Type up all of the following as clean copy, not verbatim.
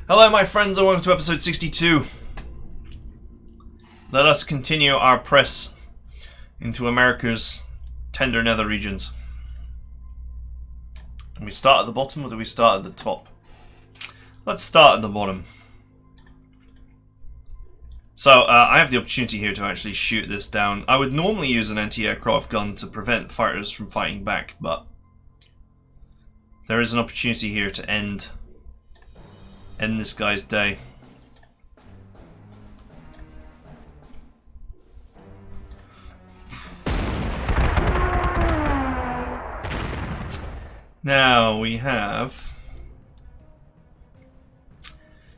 Hello my friends and welcome to episode 62. Let us continue our press into America's tender nether regions. And we start at the bottom or do we start at the top? Let's start at the bottom. So I have the opportunity here to actually shoot this down. I would normally use an anti-aircraft gun to prevent fighters from fighting back, but there is an opportunity here to end this guy's day. Now we have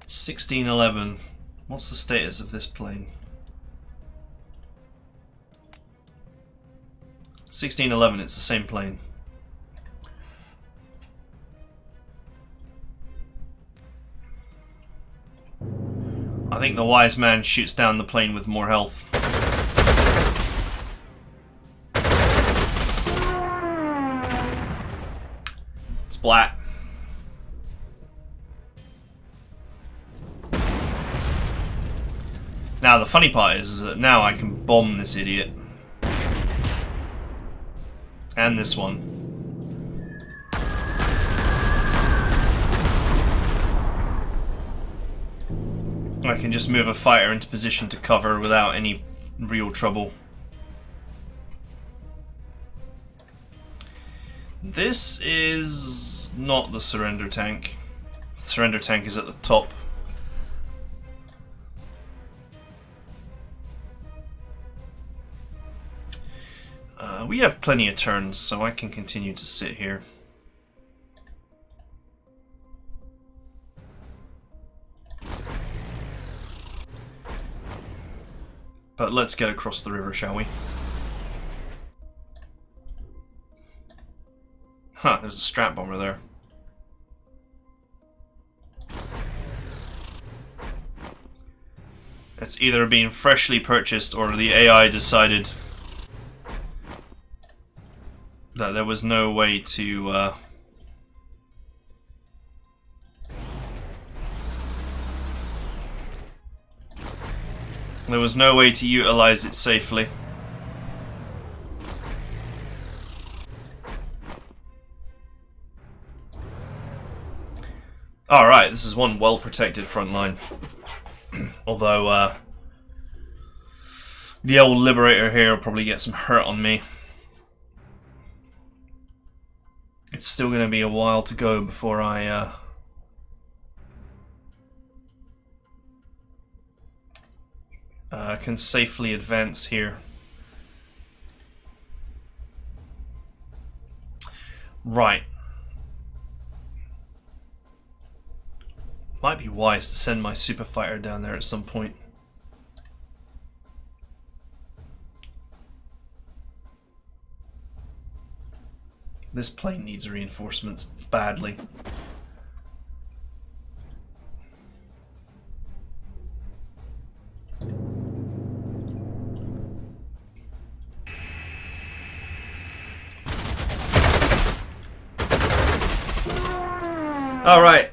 1611. What's the status of this plane? 1611, it's the same plane. I think the wise man shoots down the plane with more health. Splat. Now the funny part is that now I can bomb this idiot. And this one. I can just move a fighter into position to cover without any real trouble. This is not the surrender tank. The surrender tank is at the top. We have plenty of turns, so I can continue to sit here. But let's get across the river, shall we? Huh, there's a strap bomber there. It's either being freshly purchased or the AI decided that there was no way to utilize it safely. Alright, this is one well-protected front line. Although, the old Liberator here will probably get some hurt on me. It's still going to be a while to go before I can safely advance here. Right. Might be wise to send my super fighter down there at some point. This plane needs reinforcements badly. Alright.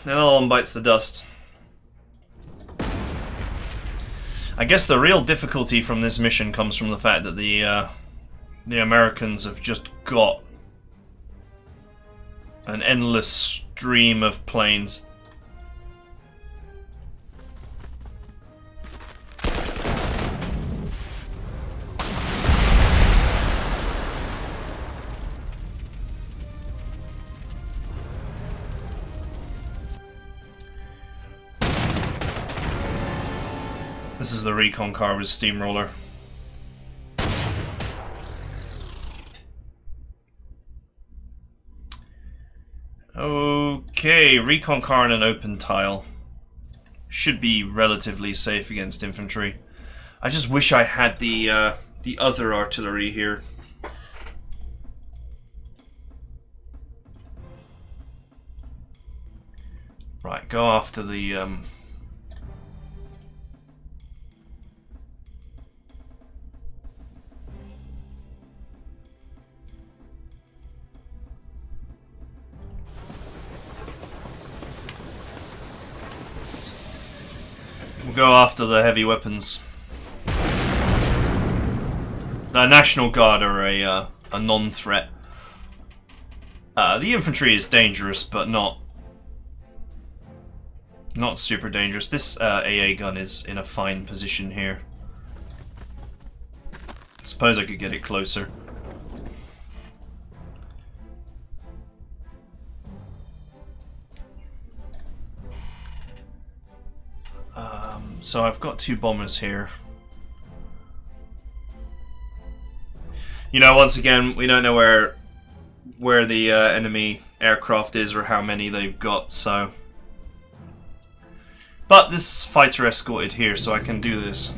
Another one bites the dust. I guess the real difficulty from this mission comes from the fact that the Americans have just got an endless stream of planes. This is the recon car with steamroller. Okay, recon car in an open tile. Should be relatively safe against infantry. I just wish I had the other artillery here. Right, go after the We'll go after the heavy weapons. The National Guard are a non-threat. The infantry is dangerous, but not super dangerous. This AA gun is in a fine position here. I suppose I could get it closer. So I've got 2 bombers here. You know, once again, we don't know where the enemy aircraft is or how many they've got, so... But this fighter escorted here, so I can do this.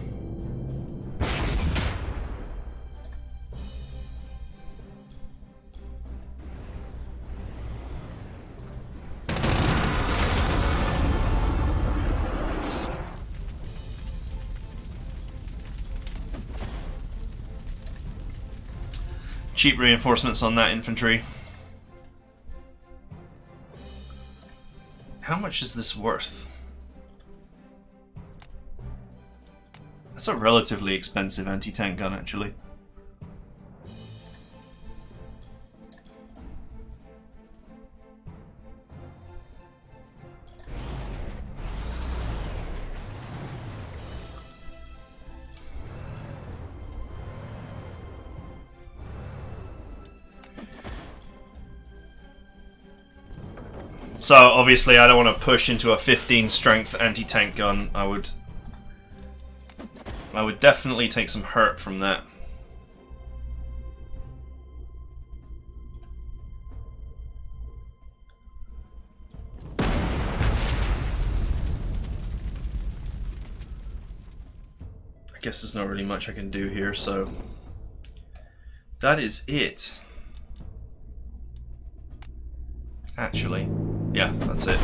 Cheap reinforcements on that infantry. How much is this worth? That's a relatively expensive anti-tank gun, actually. So obviously I don't want to push into a 15 strength anti-tank gun. I would definitely take some hurt from that. I guess there's not really much I can do here, so that is it. Actually, yeah, that's it.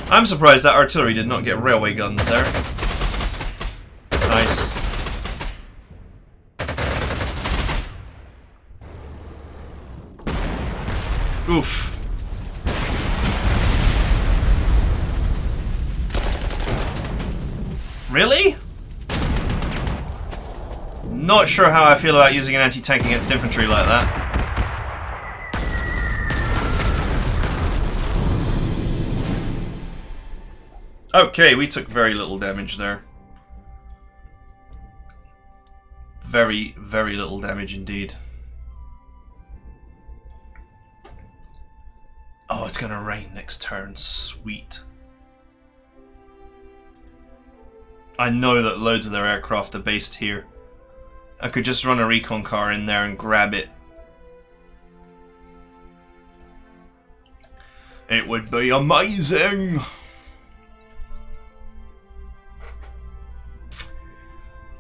I'm surprised that artillery did not get railway guns there. Nice. Oof. Really? Not sure how I feel about using an anti-tank against infantry like that. Okay, we took very little damage there. Very, very little damage indeed. Oh, it's gonna rain next turn. Sweet. I know that loads of their aircraft are based here. I could just run a recon car in there and grab it. It would be amazing!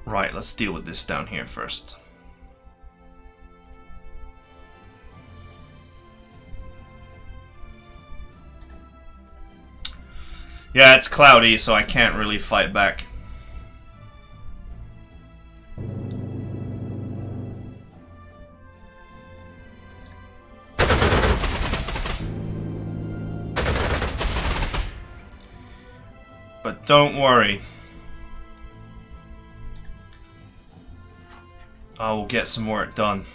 Right, let's deal with this down here first. Yeah, it's cloudy, so I can't really fight back. But don't worry. I will get some work done.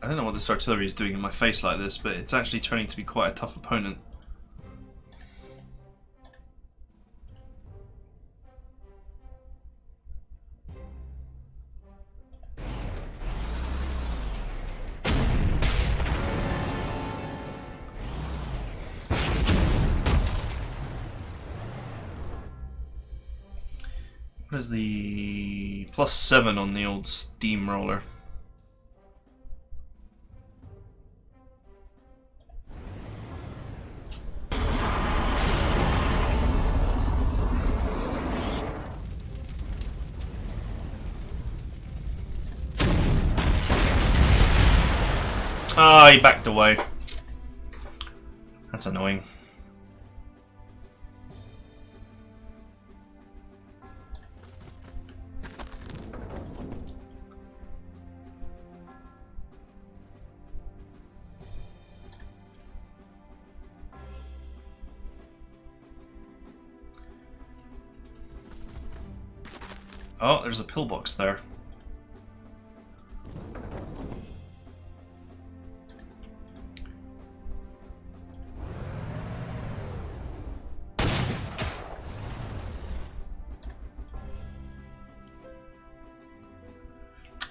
I don't know what this artillery is doing in my face like this, but it's actually turning to be quite a tough opponent. What is the +7 on the old steamroller? Ah, he backed away. That's annoying. Oh, there's a pillbox there.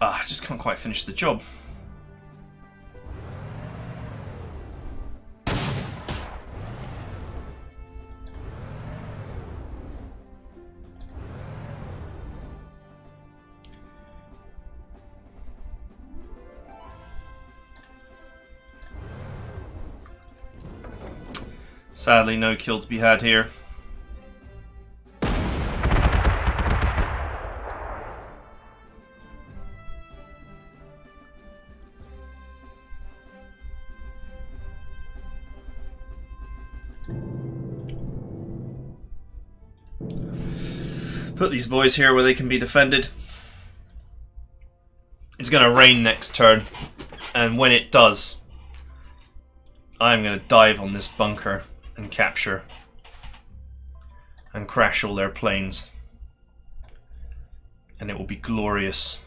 Ah, I just can't quite finish the job. Sadly, no kill to be had here. Put these boys here where they can be defended. It's going to rain next turn, and when it does, I'm going to dive on this bunker and capture and crash all their planes, and it will be glorious.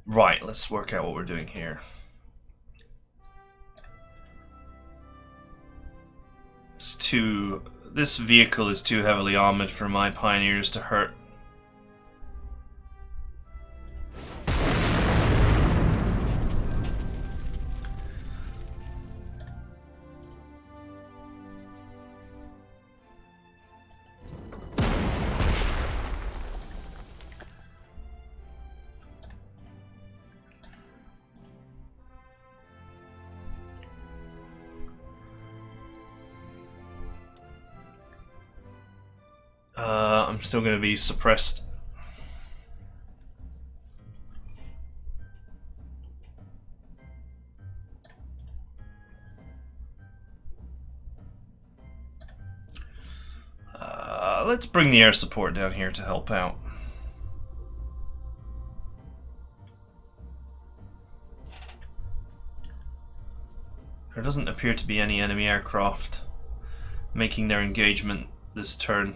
Right, let's work out what we're doing here. This vehicle is too heavily armored for my pioneers to hurt. I'm still going to be suppressed. Let's bring the air support down here to help out. There doesn't appear to be any enemy aircraft making their engagement this turn.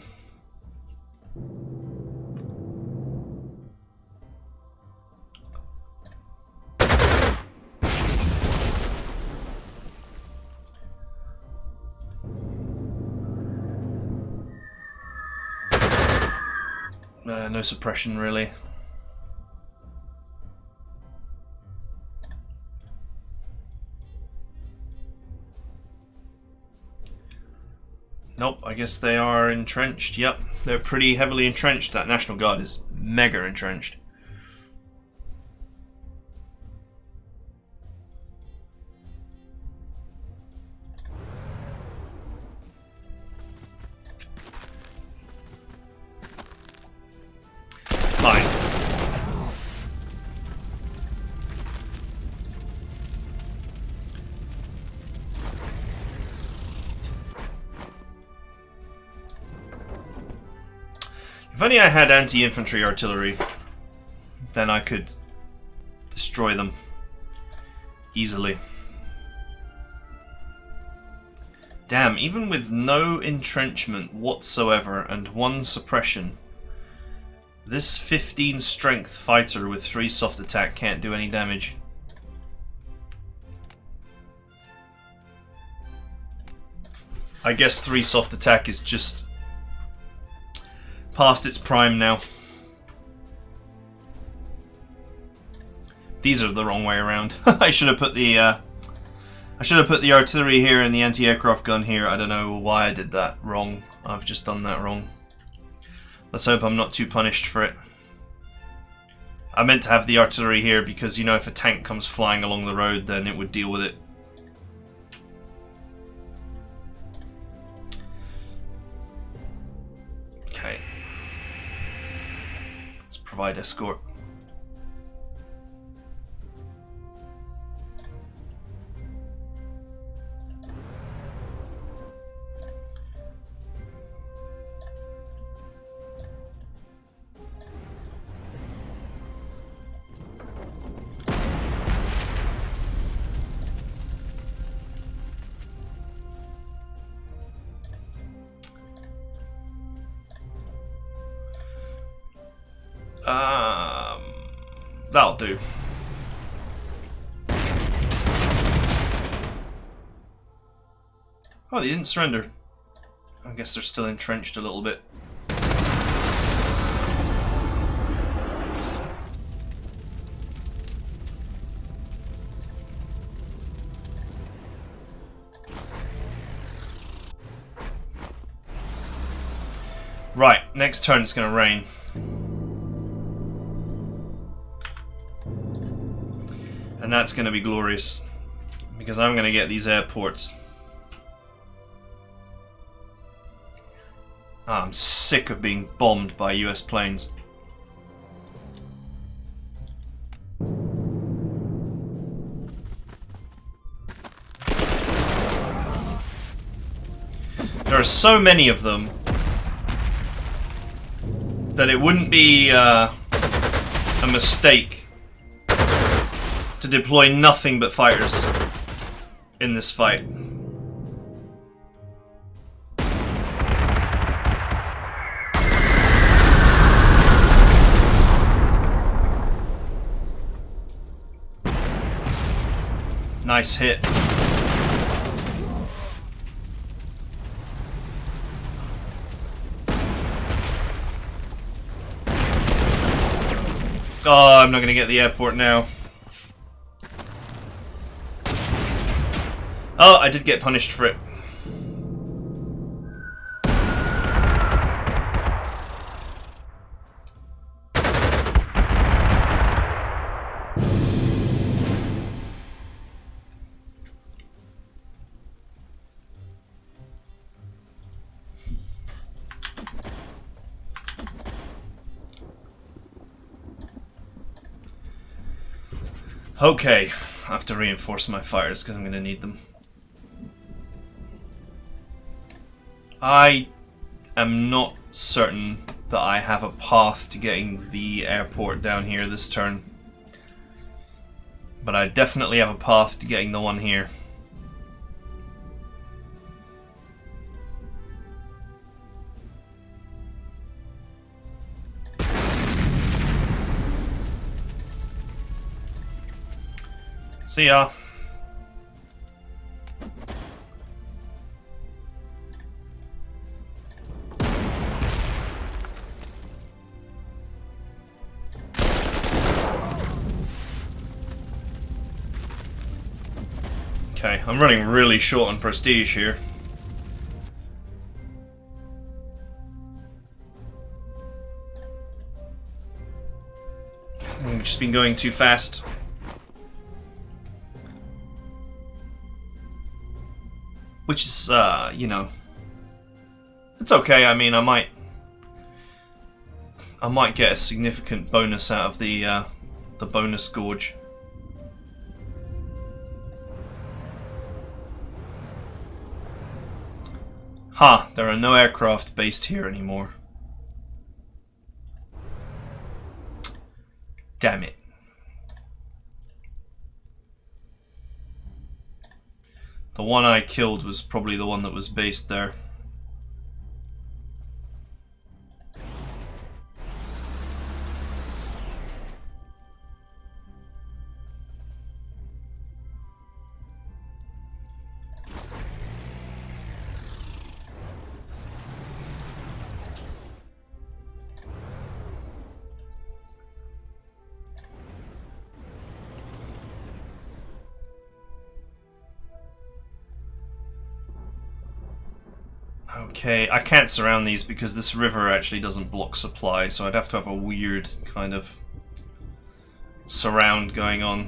No suppression really. Nope, I guess they are entrenched. Yep, they're pretty heavily entrenched. That National Guard is mega entrenched. Fine. If only I had anti-infantry artillery, then I could destroy them easily. Damn, even with no entrenchment whatsoever and 1 suppression, this 15 strength fighter with 3 soft attack can't do any damage. I guess 3 soft attack is just past its prime now. These are the wrong way around. I should have put the artillery here and the anti-aircraft gun here. I don't know why I did that wrong. I've just done that wrong. Let's hope I'm not too punished for it. I meant to have the artillery here because, you know, if a tank comes flying along the road, then it would deal with it. Okay. provide escort. That'll do. Oh, they didn't surrender. I guess they're still entrenched a little bit. Right, next turn it's going to rain. And that's going to be glorious, because I'm going to get these airports. I'm sick of being bombed by US planes. There are so many of them that it wouldn't be a mistake to deploy nothing but fighters in this fight. Nice hit. Oh, I'm not going to get the airport now. Oh, I did get punished for it. Okay, I have to reinforce my fighters because I'm going to need them. I am not certain that I have a path to getting the airport down here this turn. But I definitely have a path to getting the one here. See ya. Okay, I'm running really short on prestige here. I've just been going too fast. Which is, you know, it's okay. I mean, I might get a significant bonus out of the bonus gorge. Ha! There are no aircraft based here anymore. Damn it. The one I killed was probably the one that was based there. Okay, I can't surround these because this river actually doesn't block supply, so I'd have to have a weird kind of surround going on.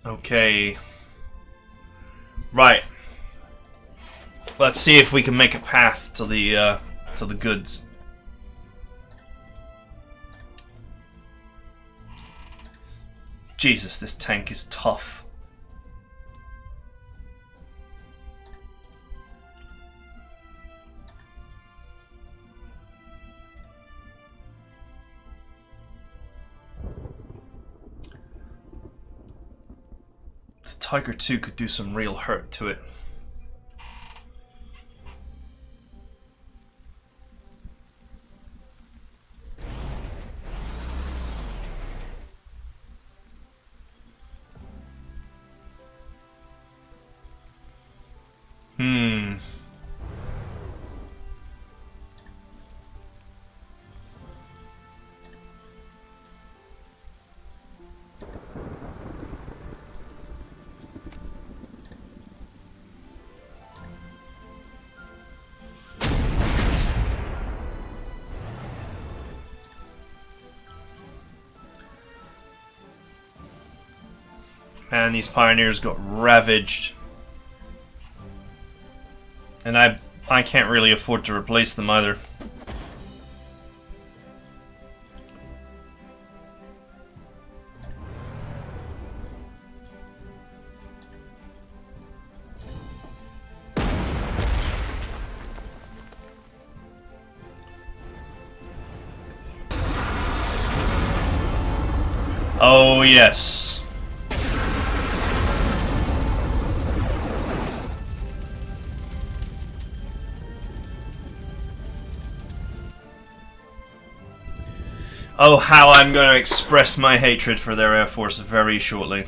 Okay. Right. Let's see if we can make a path to the goods. Jesus, this tank is tough. The Tiger 2 could do some real hurt to it. Man, these pioneers got ravaged. And I can't really afford to replace them either. Oh yes. Oh, how I'm going to express my hatred for their Air Force very shortly.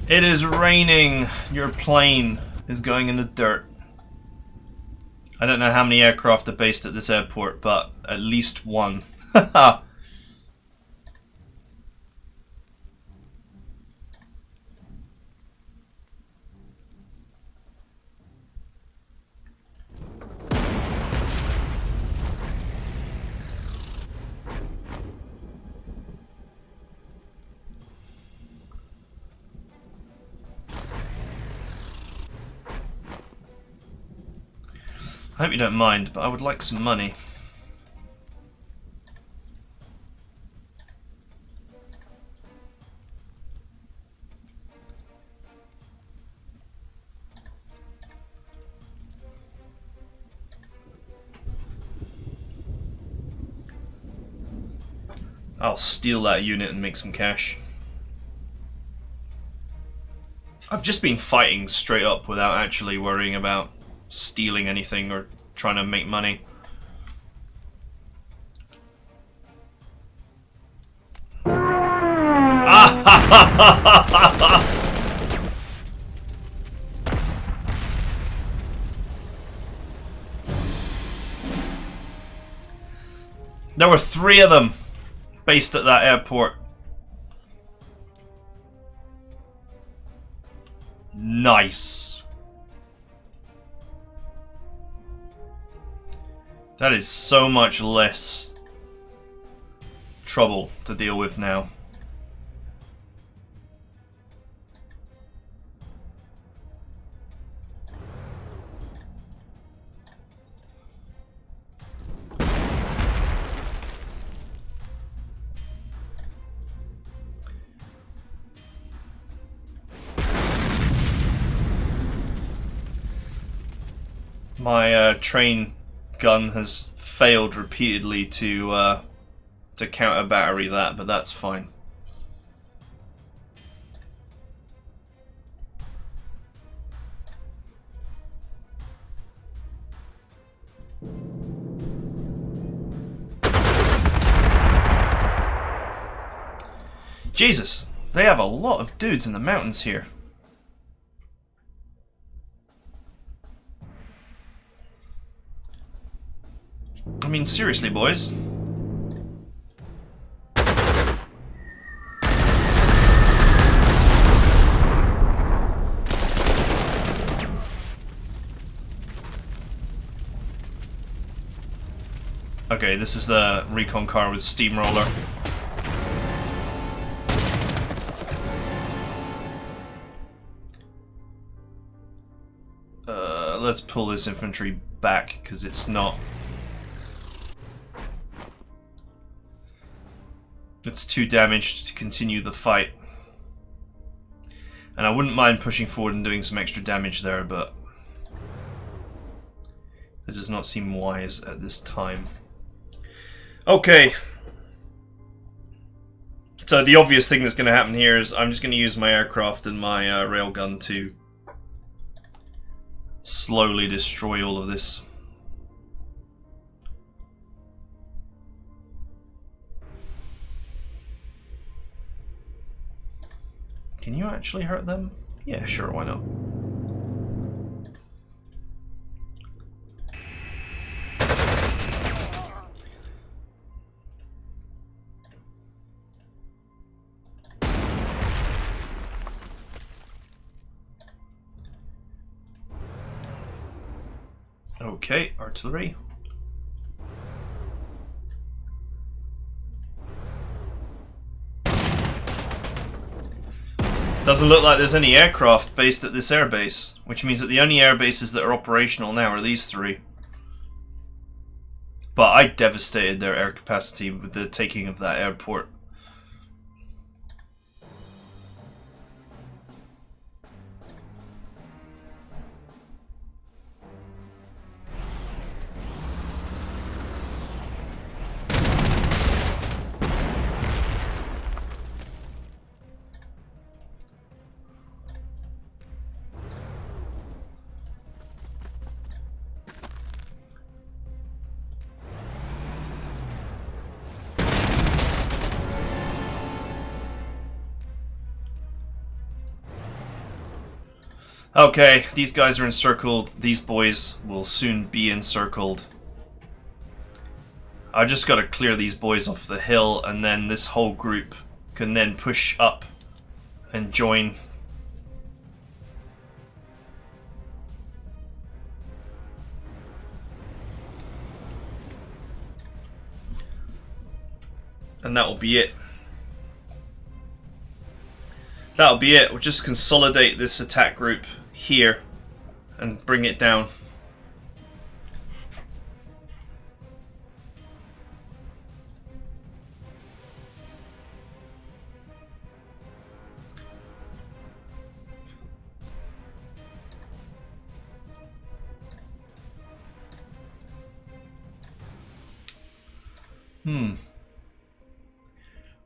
It is raining. Your plane is going in the dirt. I don't know how many aircraft are based at this airport, but at least one. Haha. I hope you don't mind, but I would like some money. I'll steal that unit and make some cash. I've just been fighting straight up without actually worrying about stealing anything or trying to make money. There were 3 of them based at that airport. Nice. That is so much less trouble to deal with now. My train gun has failed repeatedly to counter battery that, but that's fine. Jesus, they have a lot of dudes in the mountains here. I mean, seriously, boys. Okay, this is the recon car with steamroller. Let's pull this infantry back, because it's not... It's too damaged to continue the fight. And I wouldn't mind pushing forward and doing some extra damage there, but... it does not seem wise at this time. Okay. So the obvious thing that's going to happen here is I'm just going to use my aircraft and my railgun to slowly destroy all of this. Can you actually hurt them? Yeah, sure, why not? Okay, artillery. Doesn't look like there's any aircraft based at this airbase, which means that the only airbases that are operational now are these three. But I devastated their air capacity with the taking of that airport. Okay, these guys are encircled. These boys will soon be encircled. I just gotta clear these boys off the hill, and then this whole group can then push up and join. And that'll be it. That'll be it. We'll just consolidate this attack group here and bring it down.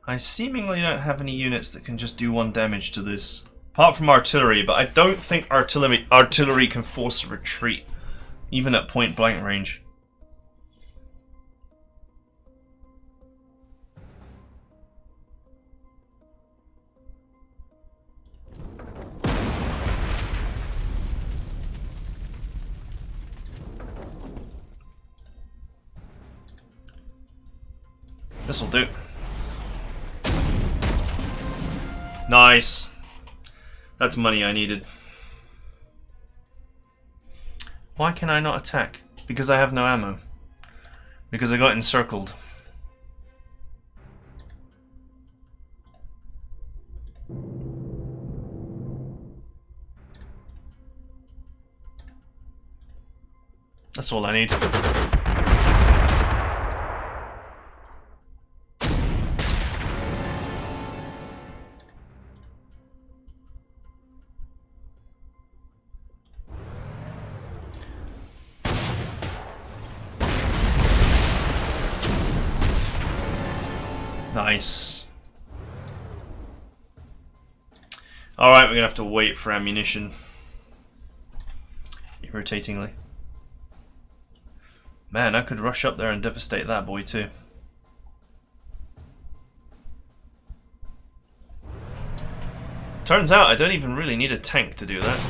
I seemingly don't have any units that can just do 1 damage to this. Apart from artillery, but I don't think artillery can force a retreat, even at point blank range. This'll do. Nice. That's money I needed. Why can I not attack? Because I have no ammo. Because I got encircled. That's all I need. Nice. Alright, we're gonna have to wait for ammunition. Irritatingly. Man, I could rush up there and devastate that boy too. Turns out I don't even really need a tank to do that.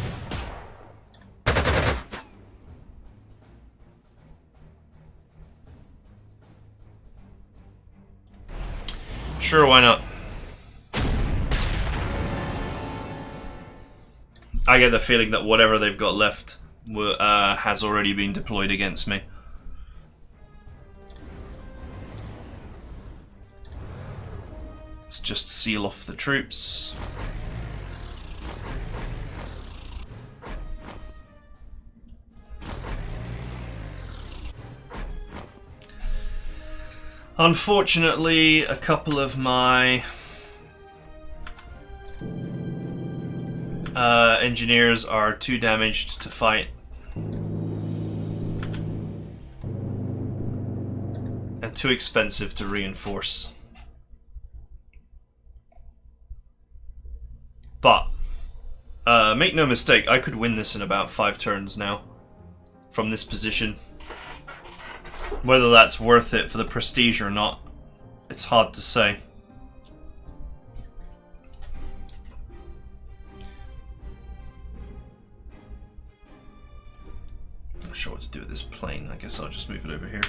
Sure, why not? I get the feeling that whatever they've got left has already been deployed against me. Let's just seal off the troops. Unfortunately, a couple of my engineers are too damaged to fight. And too expensive to reinforce. But, make no mistake, I could win this in about 5 turns now. From this position. Whether that's worth it for the prestige or not, it's hard to say. Not sure what to do with this plane. I guess I'll just move it over here.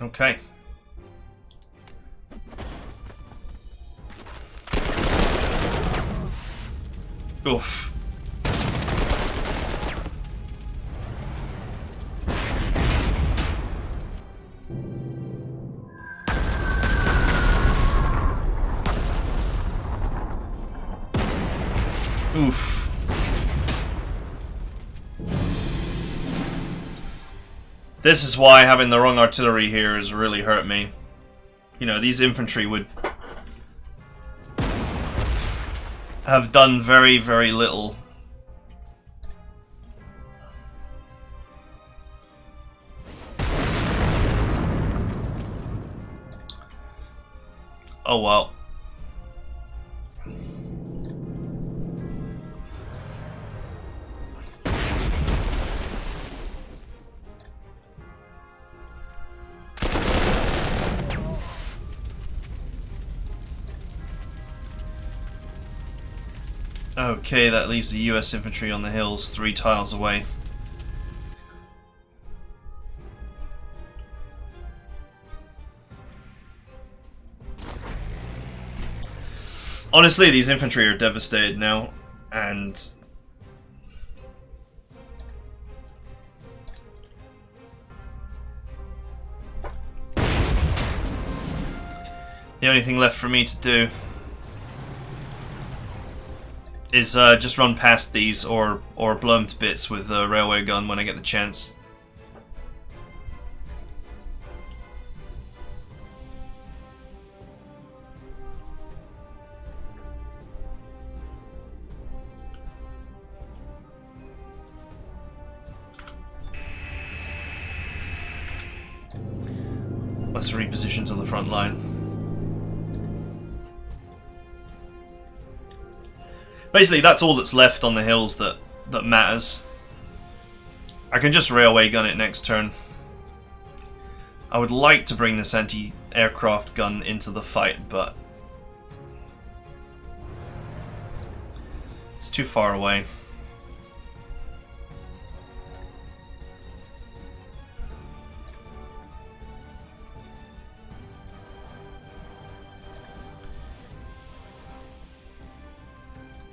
Okay. Oof. Oof. This is why having the wrong artillery here has really hurt me. You know, these infantry would have done very, very little. Oh well. Okay, that leaves the US infantry on the hills 3 tiles away. Honestly, these infantry are devastated now, and the only thing left for me to do is just run past these or blow them to bits with a railway gun when I get the chance. Let's reposition to the front line. Basically, that's all that's left on the hills that matters. I can just railway gun it next turn. I would like to bring this anti-aircraft gun into the fight, but it's too far away.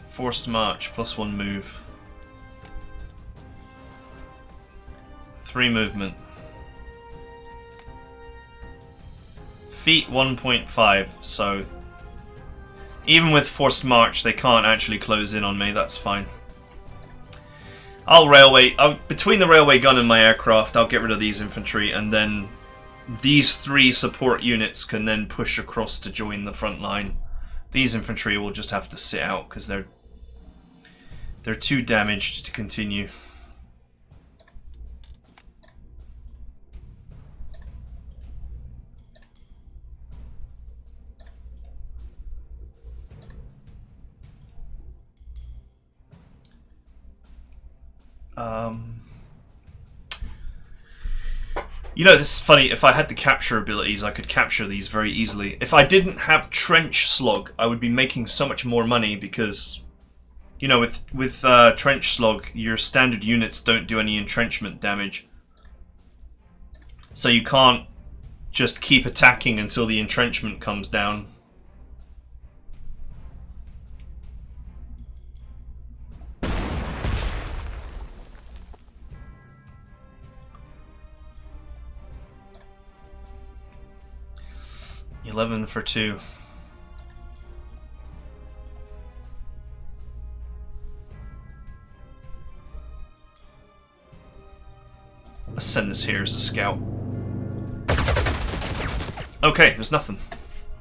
Forced march, +1 move. 3 movement. Feet 1.5, so even with forced march they can't actually close in on me, that's fine. Between the railway gun and my aircraft, I'll get rid of these infantry, and then these 3 support units can then push across to join the front line. These infantry will just have to sit out because they're too damaged to continue. You know, this is funny. If I had the capture abilities, I could capture these very easily. If I didn't have trench slug, I would be making so much more money because, you know, with trench slug, your standard units don't do any entrenchment damage. So you can't just keep attacking until the entrenchment comes down. 11 for 2. Let's send this here as a scout. Okay, there's nothing.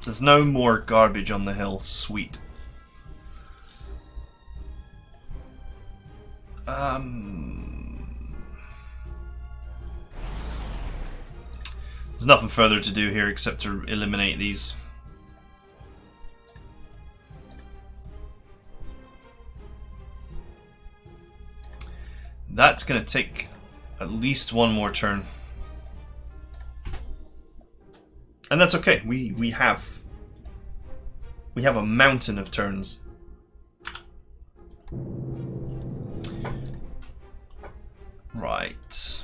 There's no more garbage on the hill. Sweet. There's nothing further to do here except to eliminate these. That's going to take at least one more turn. And that's okay. We have a mountain of turns. Right.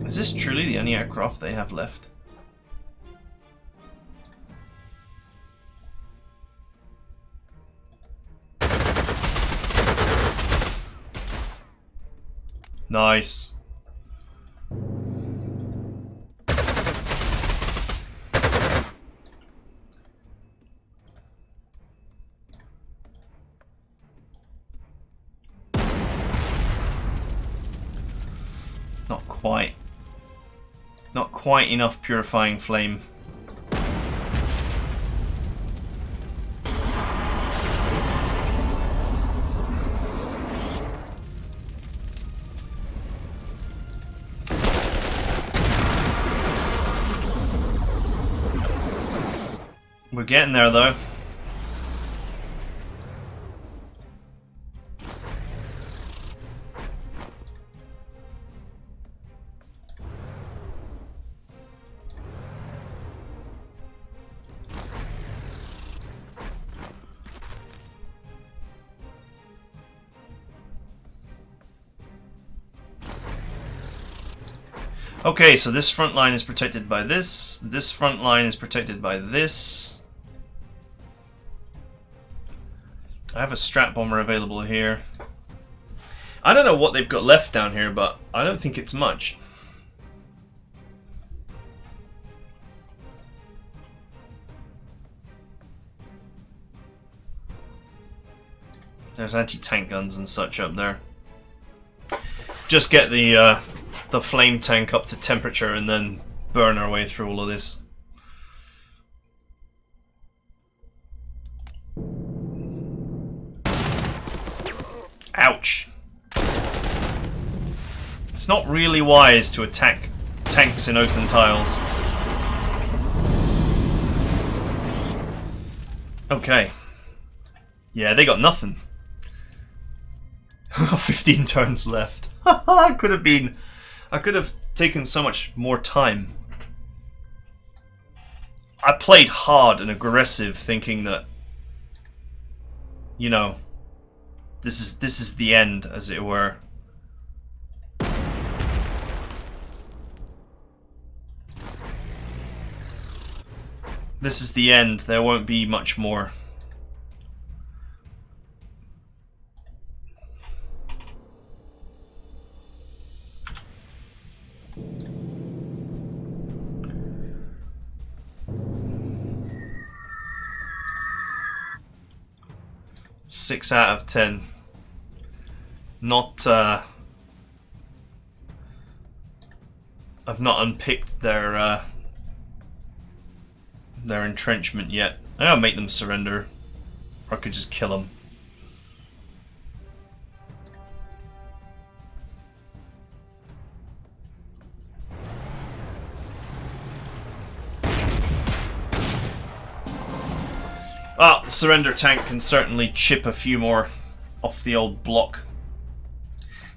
Is this truly the only aircraft they have left? Nice. Not quite. Not quite enough purifying flame. We're getting there though. Okay, so this front line is protected by this. This front line is protected by this. I have a strat bomber available here. I don't know what they've got left down here, but I don't think it's much. There's anti-tank guns and such up there. Just get the flame tank up to temperature and then burn our way through all of this. Ouch. It's not really wise to attack tanks in open tiles. Okay. Yeah, they got nothing. 15 turns left. I could have taken so much more time. I played hard and aggressive, thinking that, you know, this is the end, as it were. This is the end. There won't be much more. Six out of 10. Not. I've not unpicked their entrenchment yet. I gotta make them surrender, or I could just kill them. Ah, the surrender tank can certainly chip a few more off the old block.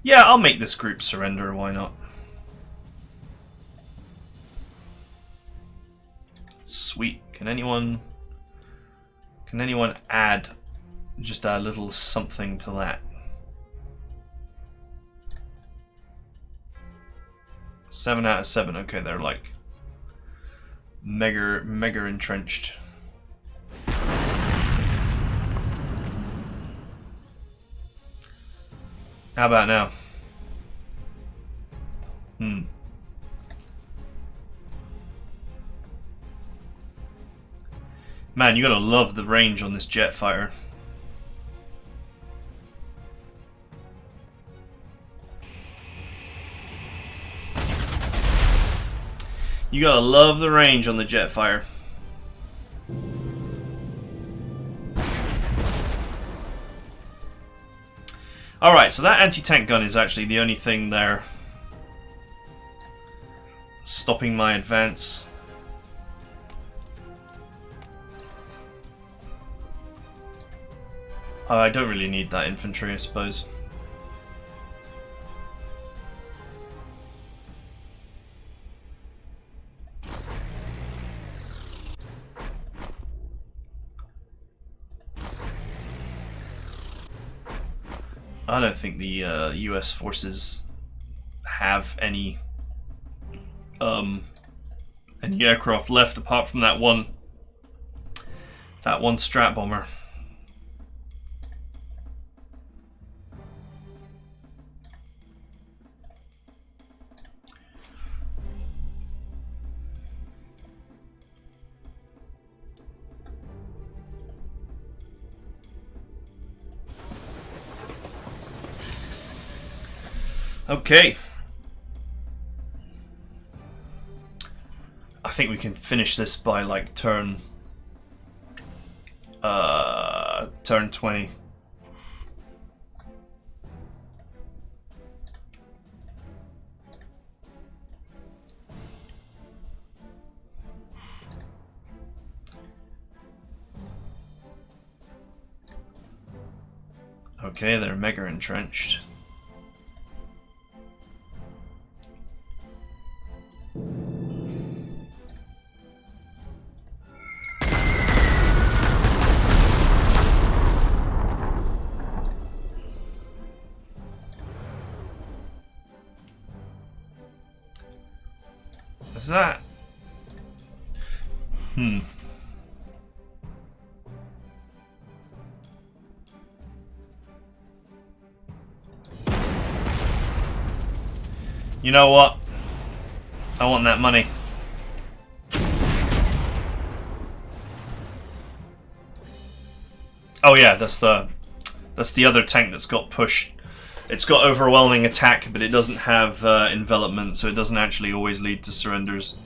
Yeah, I'll make this group surrender, why not? Sweet. Can anyone add just a little something to that? 7 out of 7. Okay, they're like mega entrenched. How about now? Man, you gotta love the range on this jet fighter. You gotta love the range on the jet fighter. Alright, so that anti-tank gun is actually the only thing there stopping my advance. I don't really need that infantry, I suppose. I don't think the US forces have any aircraft left apart from that one strat bomber. Okay. I think we can finish this by like turn 20. Okay, they're mega entrenched. Is that? You know what? I want that money. Oh yeah, that's the other tank that's got pushed. It's got overwhelming attack, but it doesn't have envelopment, so it doesn't actually always lead to surrenders.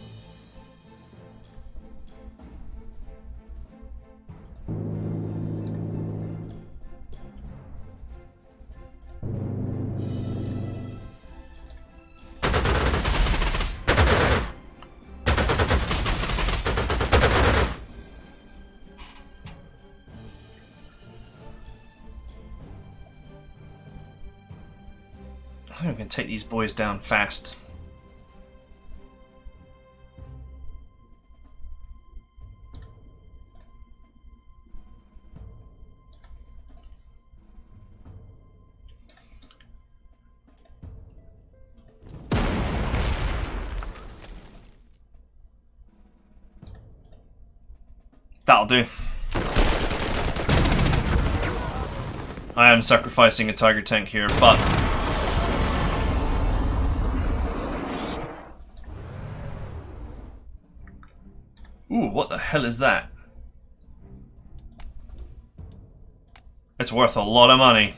I think we can take these boys down fast. That'll do. I am sacrificing a Tiger tank here, but ooh, what the hell is that? It's worth a lot of money.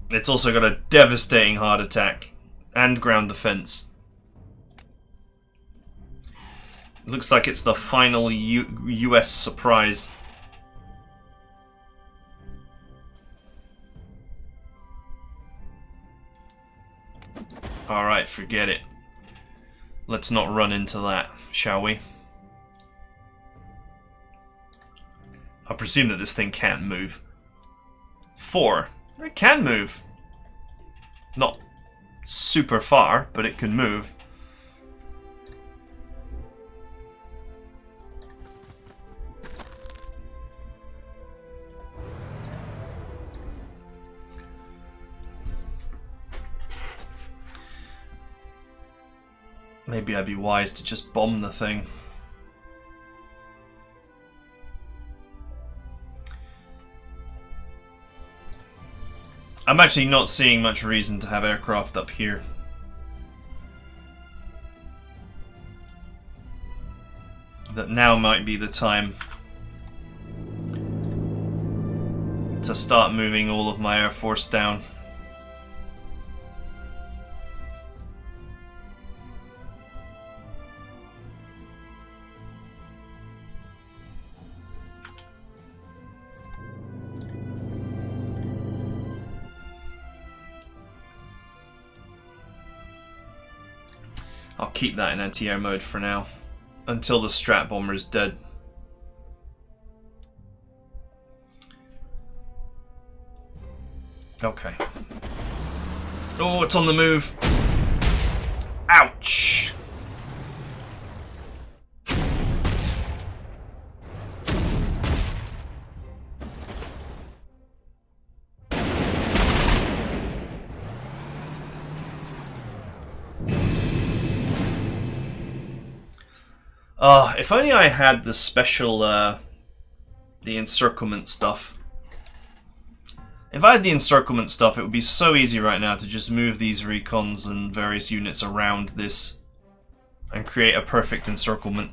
It's also got a devastating hard attack and ground defense. It looks like it's the final US surprise. Alright, forget it. Let's not run into that, shall we? I presume that this thing can't move. 4. It can move. Not super far, but it can move. Maybe I'd be wise to just bomb the thing. I'm actually not seeing much reason to have aircraft up here. That now might be the time to start moving all of my air force down. I'll keep that in anti-air mode for now, until the strat bomber is dead. Okay. Oh, it's on the move. Ouch! If only I had the special, the encirclement stuff. If I had the encirclement stuff, it would be so easy right now to just move these recons and various units around this and create a perfect encirclement.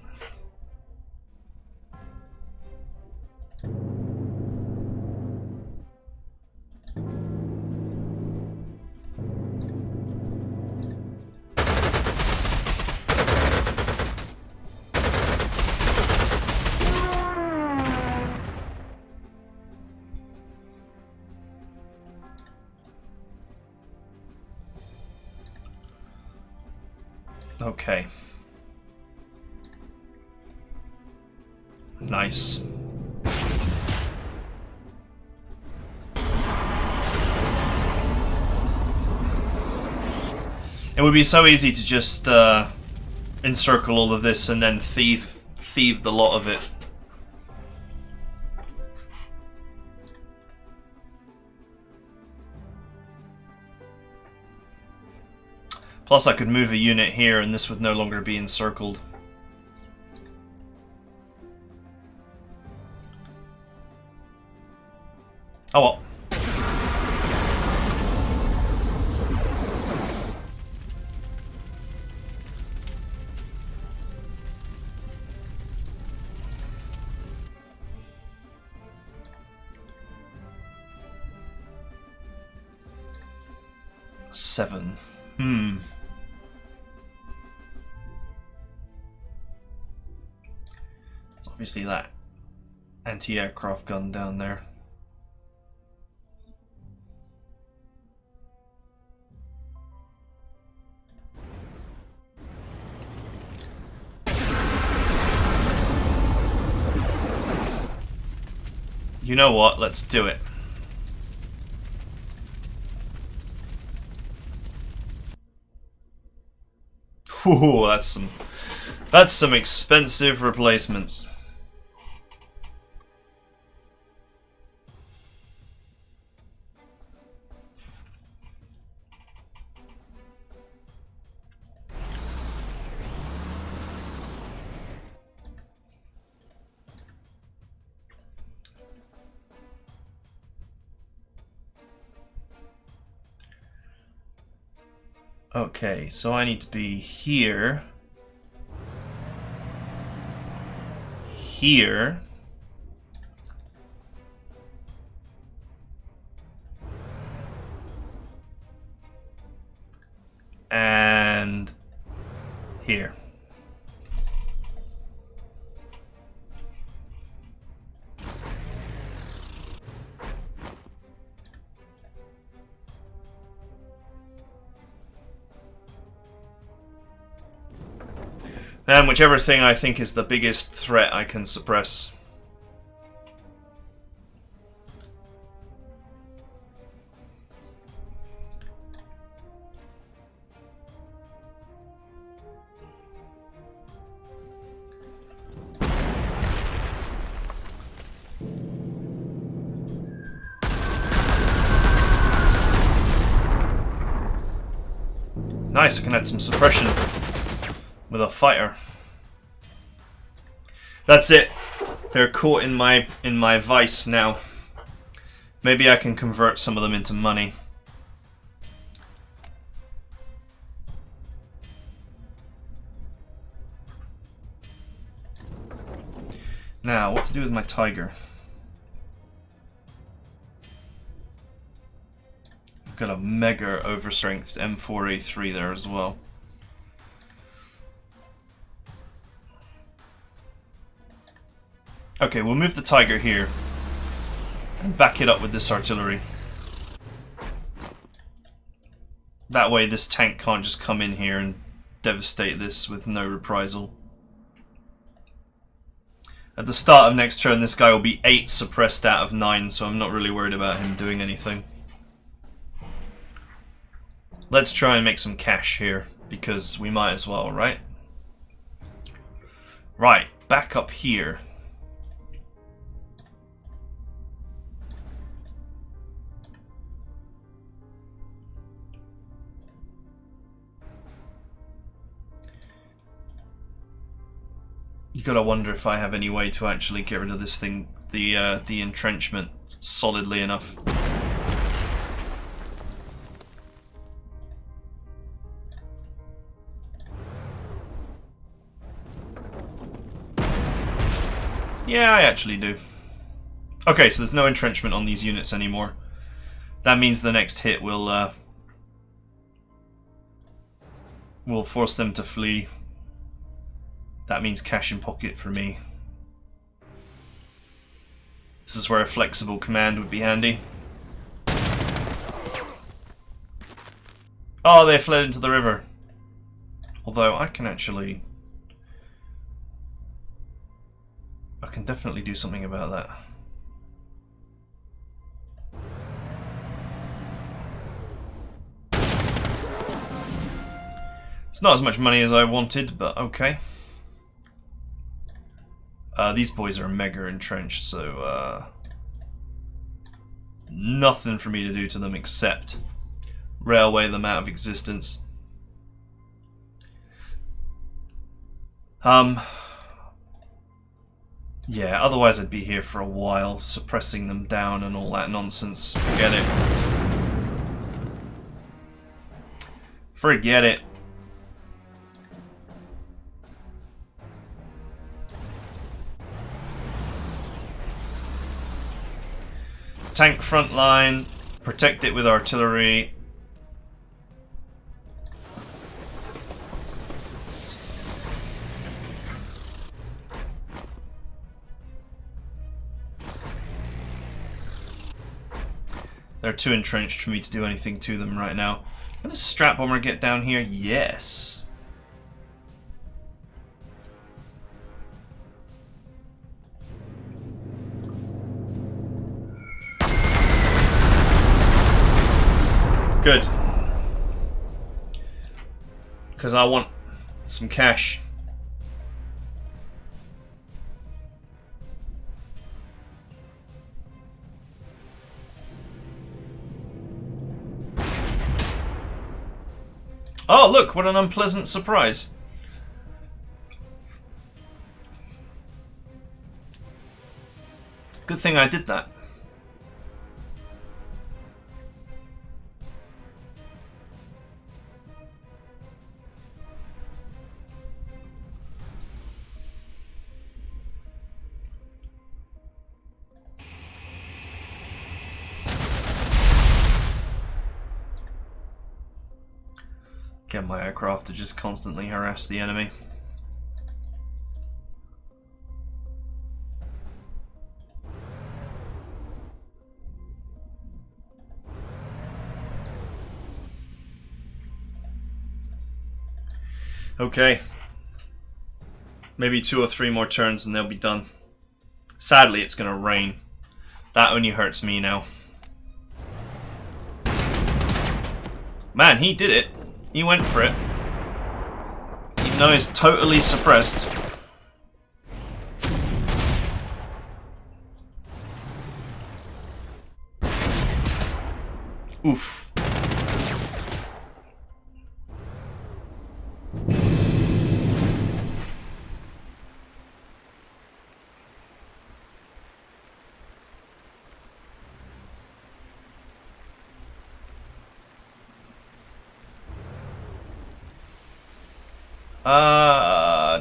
Okay. Nice. It would be so easy to just encircle all of this and then thieve the lot of it. Plus I could move a unit here and this would no longer be encircled. Oh well. Seven. It's obviously that anti-aircraft gun down there. You know what? Let's do it. Ooh, that's some expensive replacements. Okay, so I need to be here, here, and here. And whichever thing I think is the biggest threat I can suppress. Nice, I can add some suppression with a fighter. That's it. They're caught in my vice now. Maybe I can convert some of them into money. Now, what to do with my Tiger? I've got a mega overstrength M4A3 there as well. Okay, we'll move the Tiger here and back it up with this artillery. That way this tank can't just come in here and devastate this with no reprisal. At the start of next turn, this guy will be 8 suppressed out of 9, so I'm not really worried about him doing anything. Let's try and make some cash here, because we might as well, right? Right, back up here. You gotta wonder if I have any way to actually get rid of this thing, the entrenchment, solidly enough. Yeah, I actually do. Okay, so there's no entrenchment on these units anymore. That means the next hit will force them to flee. That means cash in pocket for me. This is where a flexible command would be handy. Oh, they fled into the river. Although I can actually... I can definitely do something about that. It's not as much money as I wanted, but okay. These boys are mega entrenched, so nothing for me to do to them except railway them out of existence. Yeah, otherwise I'd be here for a while, suppressing them down and all that nonsense. Forget it. Forget it. Tank front line, protect it with artillery. They're too entrenched for me to do anything to them right now. Can a strap bomber get down here? Yes. Good. Because I want some cash. Oh, look, what an unpleasant surprise. Good thing I did that. Get my aircraft to just constantly harass the enemy. Okay. Maybe 2 or 3 more turns and they'll be done. Sadly, it's going to rain. That only hurts me now. Man, he did it. He went for it. Even though he's totally suppressed. Oof.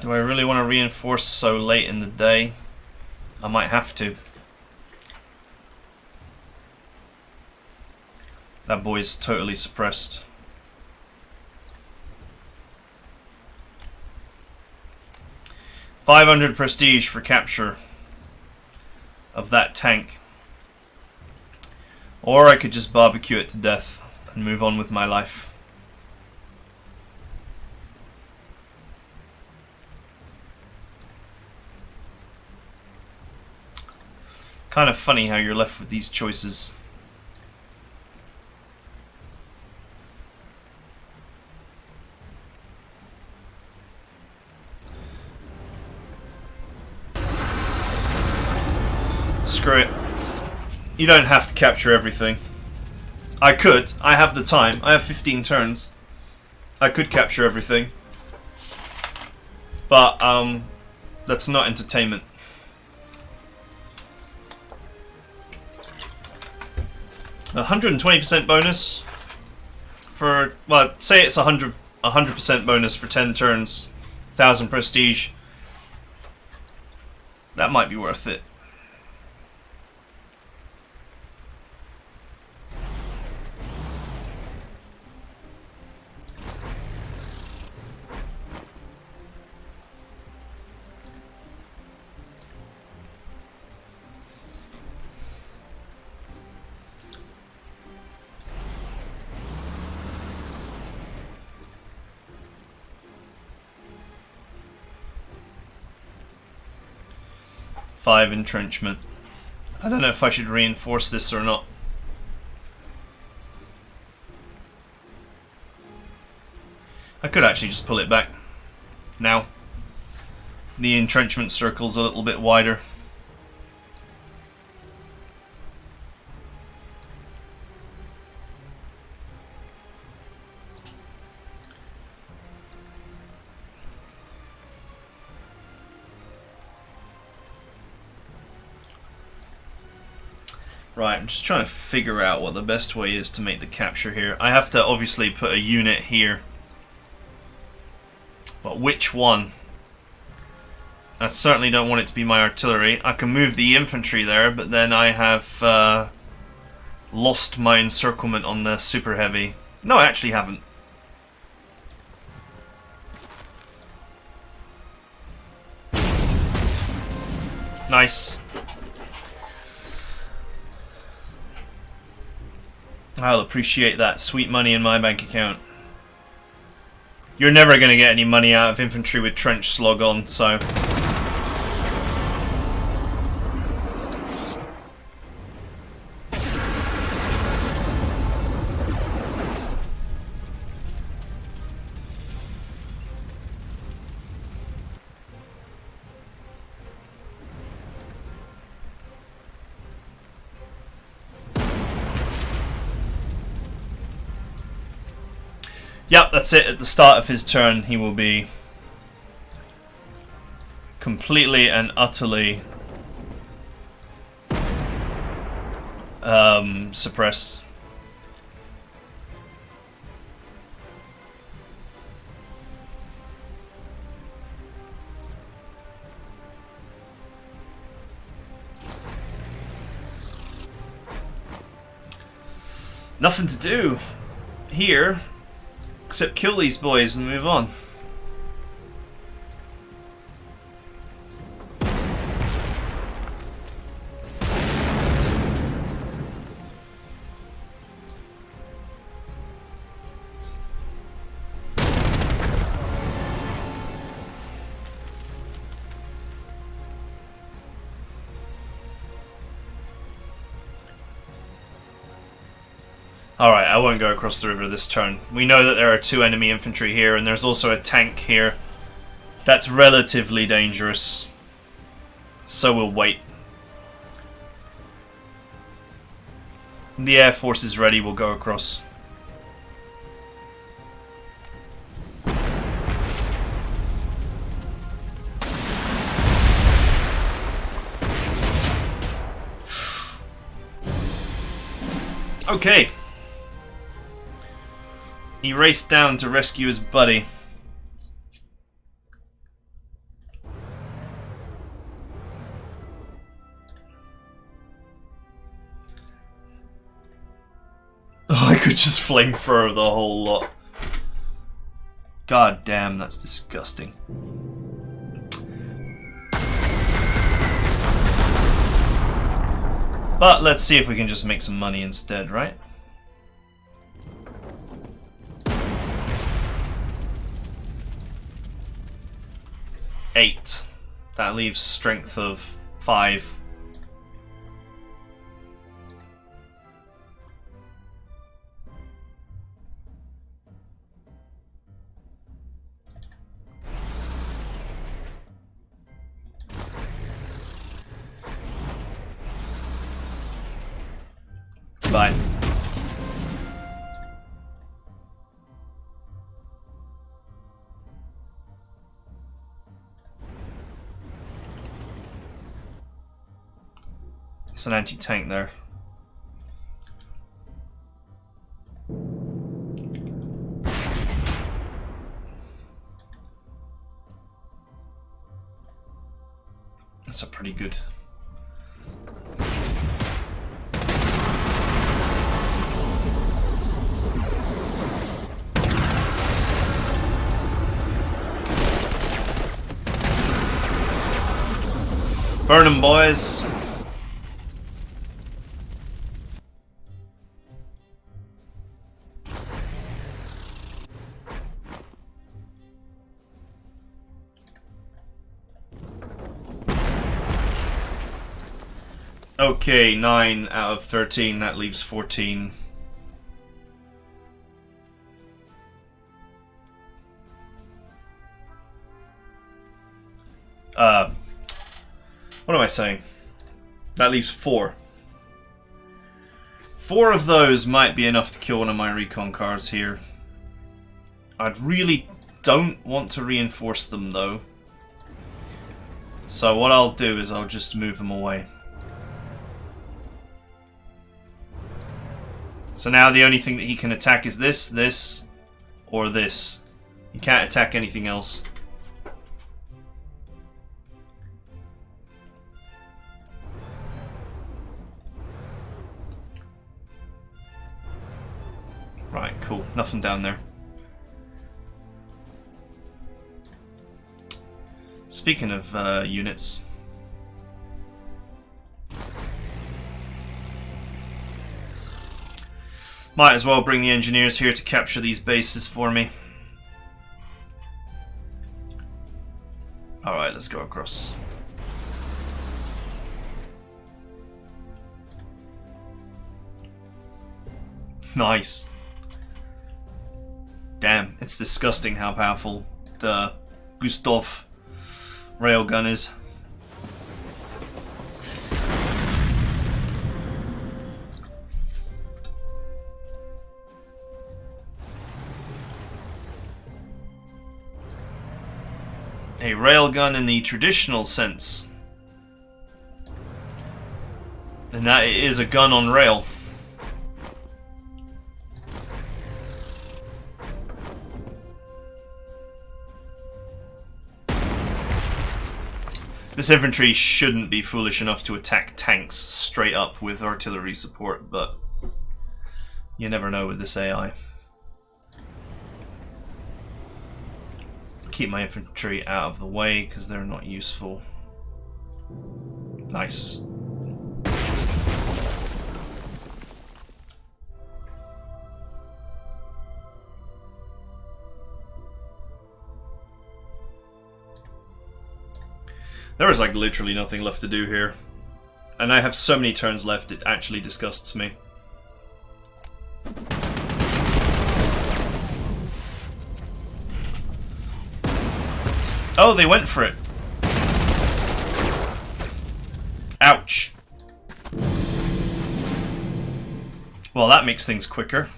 Do I really want to reinforce so late in the day? I might have to. That boy's totally suppressed. $500 prestige for capture of that tank. Or I could just barbecue it to death and move on with my life. Kind of funny how you're left with these choices. Screw it. You don't have to capture everything. I could. I have the time. I have 15 turns. I could capture everything. But, that's not entertainment. A 120% bonus for, well, say it's 100% bonus for 10 turns, 1000 prestige. That might be worth it. Five entrenchment. I don't know if I should reinforce this or not. I could actually just pull it back now. The entrenchment circle's a little bit wider. Right, I'm just trying to figure out what the best way is to make the capture here. I have to obviously put a unit here. But which one? I certainly don't want it to be my artillery. I can move the infantry there, but then I have lost my encirclement on the super heavy. No, I actually haven't. Nice. I'll appreciate that sweet money in my bank account. You're never going to get any money out of infantry with trench slug on, so... Yep, that's it. At the start of his turn, he will be completely and utterly suppressed. Nothing to do here. Except kill these boys and move on. Alright, I won't go across the river this turn. We know that there are 2 enemy infantry here, and there's also a tank here. That's relatively dangerous. So we'll wait. When the Air Force is ready, we'll go across. Okay. He raced down to rescue his buddy. could just flamethrower the whole lot. God damn, that's disgusting. But let's see if we can just make some money instead, right? Eight. That leaves strength of 5. Bye. It's an anti-tank there. That's a pretty good. Burn 'em, boys. Okay, 9 out of 13, that leaves 14. What am I saying? That leaves 4. 4 of those might be enough to kill one of my recon cars here. I really don't want to reinforce them though. So what I'll do is I'll just move them away. So now the only thing that he can attack is this, this, or this. He can't attack anything else. Right, cool. Nothing down there. Speaking of units. Might as well bring the engineers here to capture these bases for me. Alright, let's go across. Nice. Damn, it's disgusting how powerful the Gustav railgun is. A railgun in the traditional sense. And that it is a gun on rail. This infantry shouldn't be foolish enough to attack tanks straight up with artillery support, but you never know with this AI. Keep my infantry out of the way because they're not useful. Nice. There is like literally nothing left to do here. And I have so many turns left, it actually disgusts me. Oh, they went for it. Ouch. Well, that makes things quicker.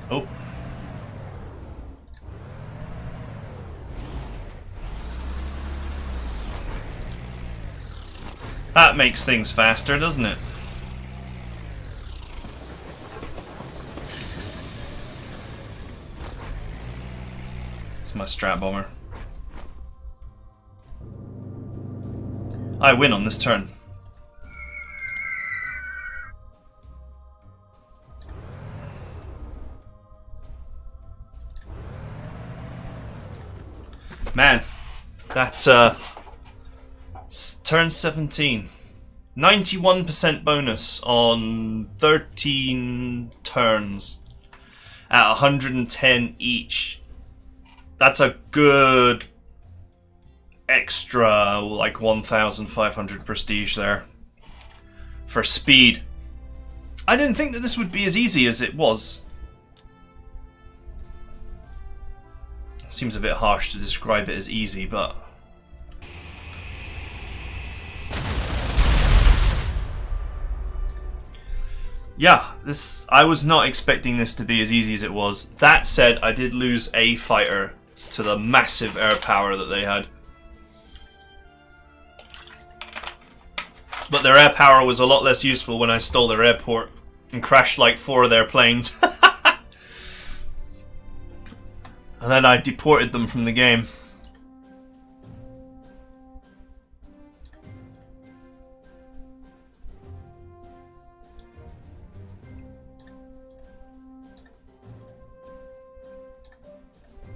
Oh. That makes things faster, doesn't it? It's my strat bomber. I win on this turn. Man, that turn 17. 91% bonus on 13 turns at 110 each. That's a good extra, like 1,500 prestige there for speed. I didn't think that this would be as easy as it was. Seems a bit harsh to describe it as easy, but yeah, I was not expecting this to be as easy as it was. That said, I did lose a fighter to the massive air power that they had. But their air power was a lot less useful when I stole their airport and crashed like 4 of their planes. And then I deported them from the game.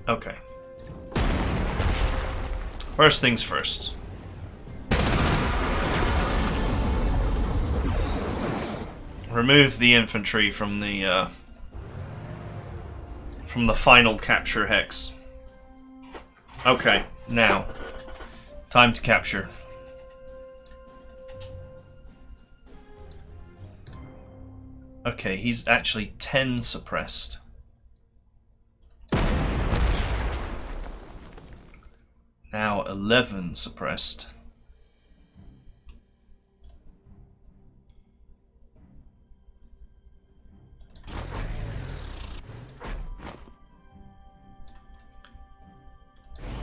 Okay. First things first. Remove the infantry from the final capture hex. Okay, now time to capture. Okay, he's actually 10 suppressed. Now 11 suppressed.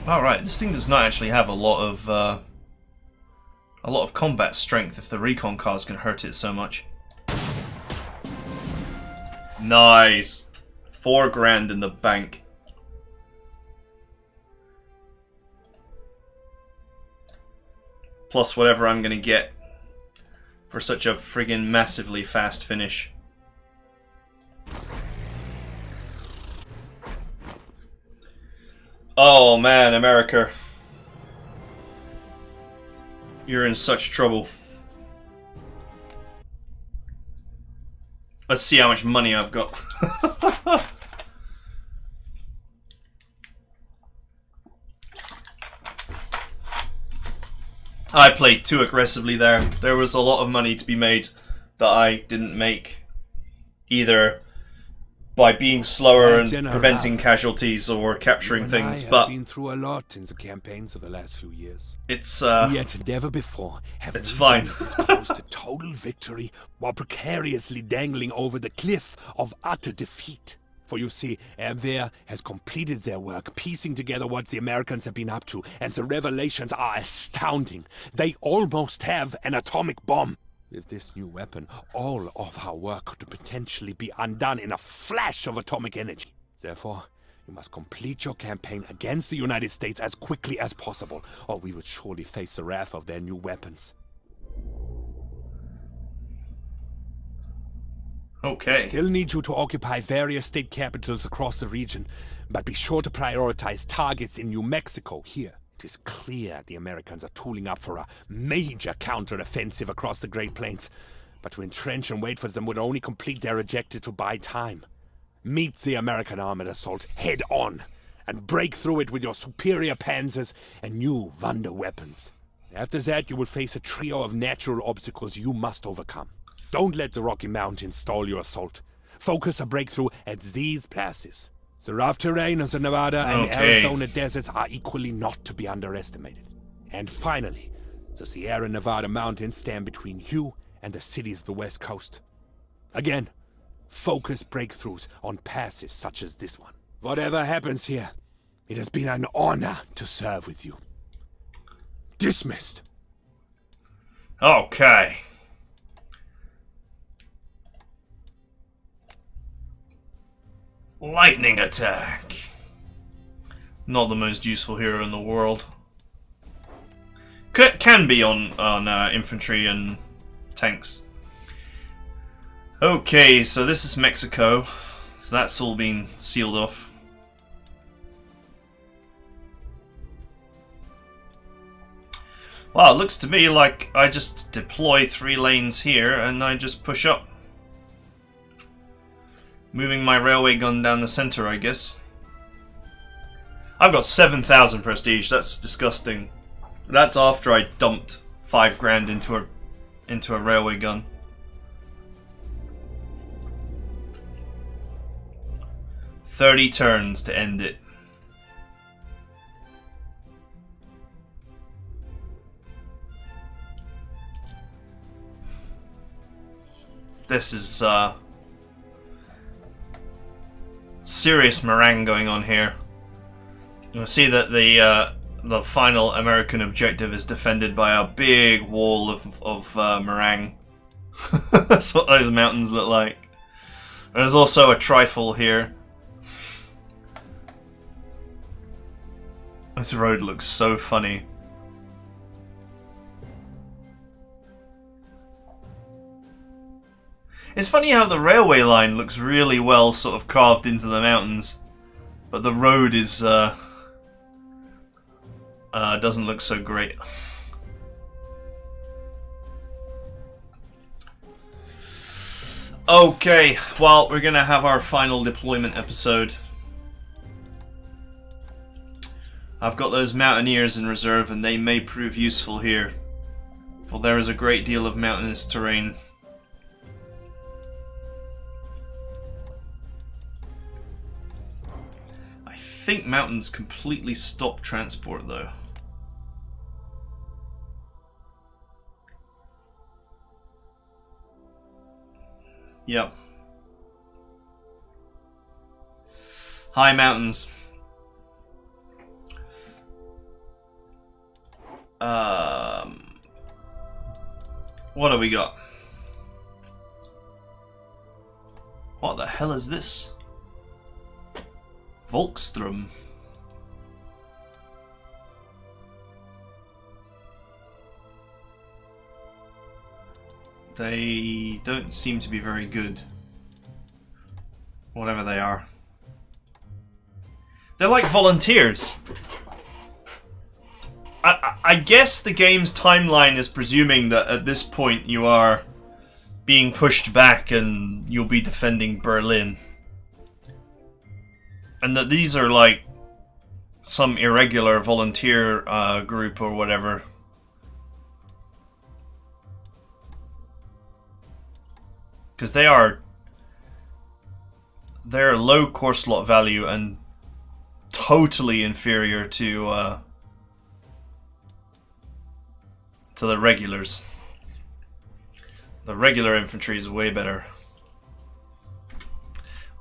Alright, this thing does not actually have a lot of combat strength if the recon cars can hurt it so much. Nice! 4 grand in the bank. Plus whatever I'm gonna get for such a friggin' massively fast finish. Oh man, America. You're in such trouble. Let's see how much money I've got. I played too aggressively there. There was a lot of money to be made that I didn't make, either by being slower and preventing casualties or capturing things, but been through a lot in the campaigns of the last few years. It's Yet never before have it's we fine. been this close to total victory while precariously dangling over the cliff of utter defeat. For you see, Abwehr has completed their work, piecing together what the Americans have been up to, and the revelations are astounding. They almost have an atomic bomb. With this new weapon, all of our work could potentially be undone in a flash of atomic energy. Therefore, you must complete your campaign against the United States as quickly as possible, or we would surely face the wrath of their new weapons. Okay. Still need you to occupy various state capitals across the region, but be sure to prioritize targets in New Mexico here. It is clear the Americans are tooling up for a major counter-offensive across the Great Plains, but to entrench and wait for them would only complete their objective to buy time. Meet the American armored assault head on, and break through it with your superior Panzers and new Wonder weapons. After that, you will face a trio of natural obstacles you must overcome. Don't let the Rocky Mountains stall your assault. Focus a breakthrough at these places. The rough terrain of the Nevada and Arizona deserts are equally not to be underestimated. And finally, the Sierra Nevada mountains stand between you and the cities of the West Coast. Again, focus breakthroughs on passes such as this one. Whatever happens here, it has been an honor to serve with you. Dismissed. Okay. Lightning attack. Not the most useful hero in the world. Can be on infantry and tanks. Okay, so this is Mexico. So that's all been sealed off. Wow, it looks to me like I just deploy 3 lanes here and I just push up. Moving my railway gun down the center, I guess. I've got 7,000 prestige, that's disgusting. That's after I dumped 5 grand into a railway gun. "30 turns to end it." This is serious meringue going on here. You'll see that the final American objective is defended by a big wall of meringue. That's what those mountains look like. There's also a trifle here. This road looks so funny. It's funny how the railway line looks really well sort of carved into the mountains, but the road is doesn't look so great. Okay, well, we're gonna have our final deployment episode. I've got those mountaineers in reserve and they may prove useful here, for there is a great deal of mountainous terrain. I think mountains completely stop transport though. Yep. High mountains. What have we got? What the hell is this? Volkstrom. They don't seem to be very good. Whatever they are. They're like volunteers. I guess the game's timeline is presuming that at this point you are being pushed back and you'll be defending Berlin. And that these are like some irregular volunteer group or whatever. Because they're low core slot value and totally inferior to the regulars. The regular infantry is way better.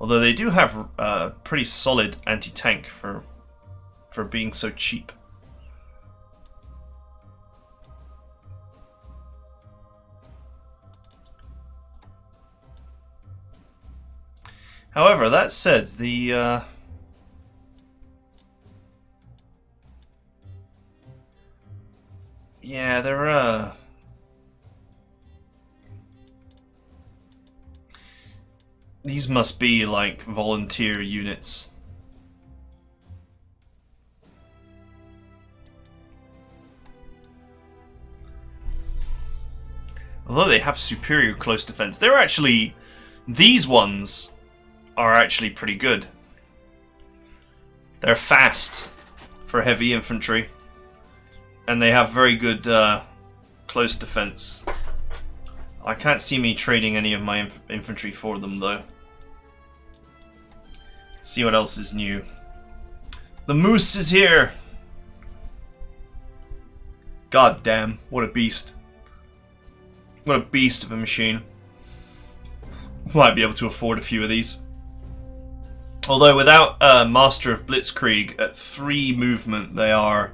Although they do have pretty solid anti-tank for being so cheap. However, that said, the yeah, they're these must be like volunteer units. Although they have superior close defense, they're actually, these ones are actually pretty good. They're fast for heavy infantry, and they have very good close defense. I can't see me trading any of my infantry for them though. See what else is new. The moose is here! God damn, what a beast. What a beast of a machine. Might be able to afford a few of these. Although without Master of Blitzkrieg at 3 movement, they are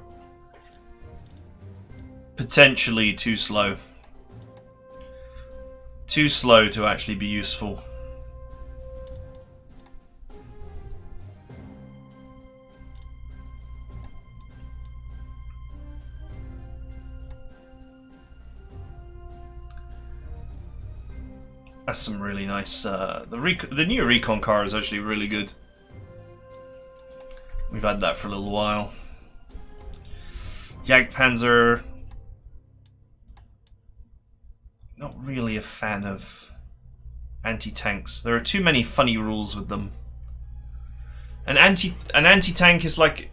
potentially too slow. Too slow to actually be useful. That's some really nice. The new recon car is actually really good. We've had that for a little while. Panzer. Not really a fan of anti-tanks. There are too many funny rules with them. An anti-tank is like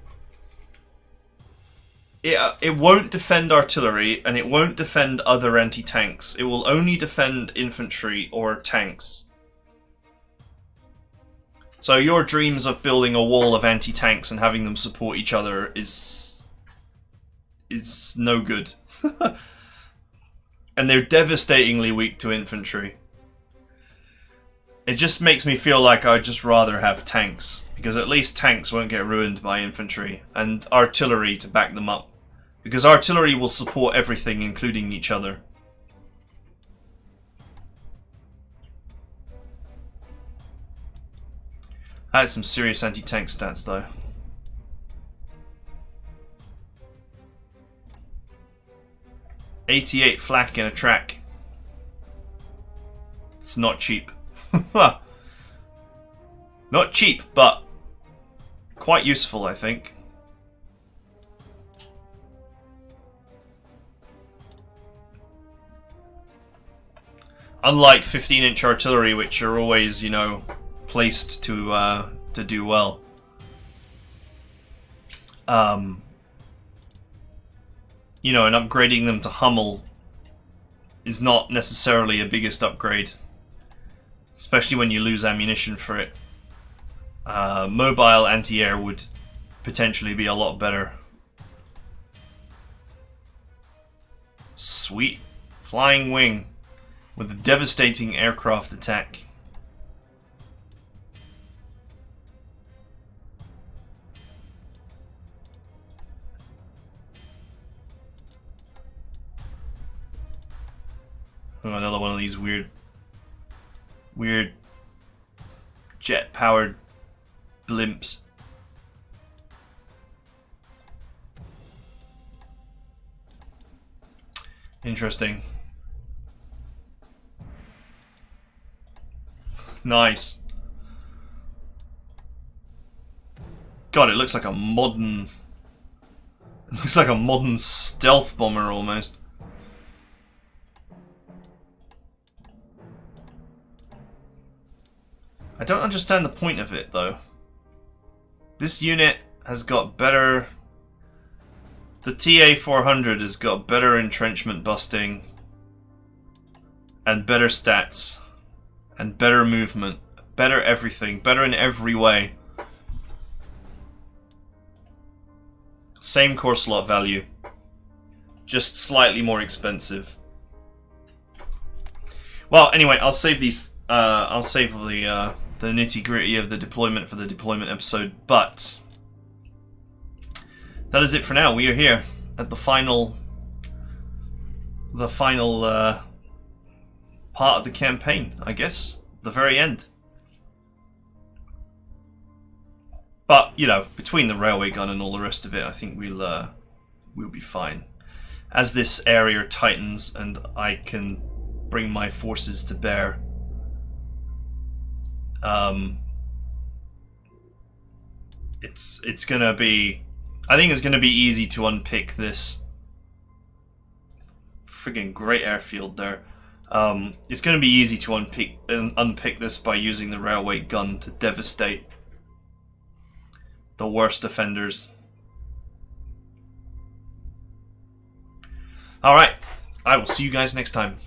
it won't defend artillery and it won't defend other anti-tanks. It will only defend infantry or tanks. So your dreams of building a wall of anti-tanks and having them support each other is no good. And they're devastatingly weak to infantry. It just makes me feel like I'd just rather have tanks, because at least tanks won't get ruined by infantry, and artillery to back them up, because artillery will support everything, including each other. I had some serious anti-tank stats though. .88 flak in a track. It's not cheap. Not cheap, but quite useful, I think. Unlike 15-inch artillery, which are always, you know, placed to do well. You know, and upgrading them to Hummel is not necessarily a biggest upgrade, especially when you lose ammunition for it. Mobile anti-air would potentially be a lot better. Sweet. Flying wing with a devastating aircraft attack. Oh, another one of these weird jet-powered blimps. Interesting. Nice. God, it looks like a modern... It looks like a modern stealth bomber almost. I don't understand the point of it, though. This unit has got better... The TA-400 has got better entrenchment busting, and better stats, and better movement, better everything, better in every way. Same core slot value, just slightly more expensive. Well, anyway, I'll save these. I'll save the nitty-gritty of the deployment for the deployment episode, but that is it for now. We are here at the final part of the campaign, I guess, the very end. But you know, between the railway gun and all the rest of it, I think we'll be fine. As this area tightens and I can bring my forces to bear, it's gonna be. I think it's gonna be easy to unpick this. Friggin' great airfield there. It's gonna be easy to unpick this by using the railway gun to devastate the worst offenders. Alright, I will see you guys next time.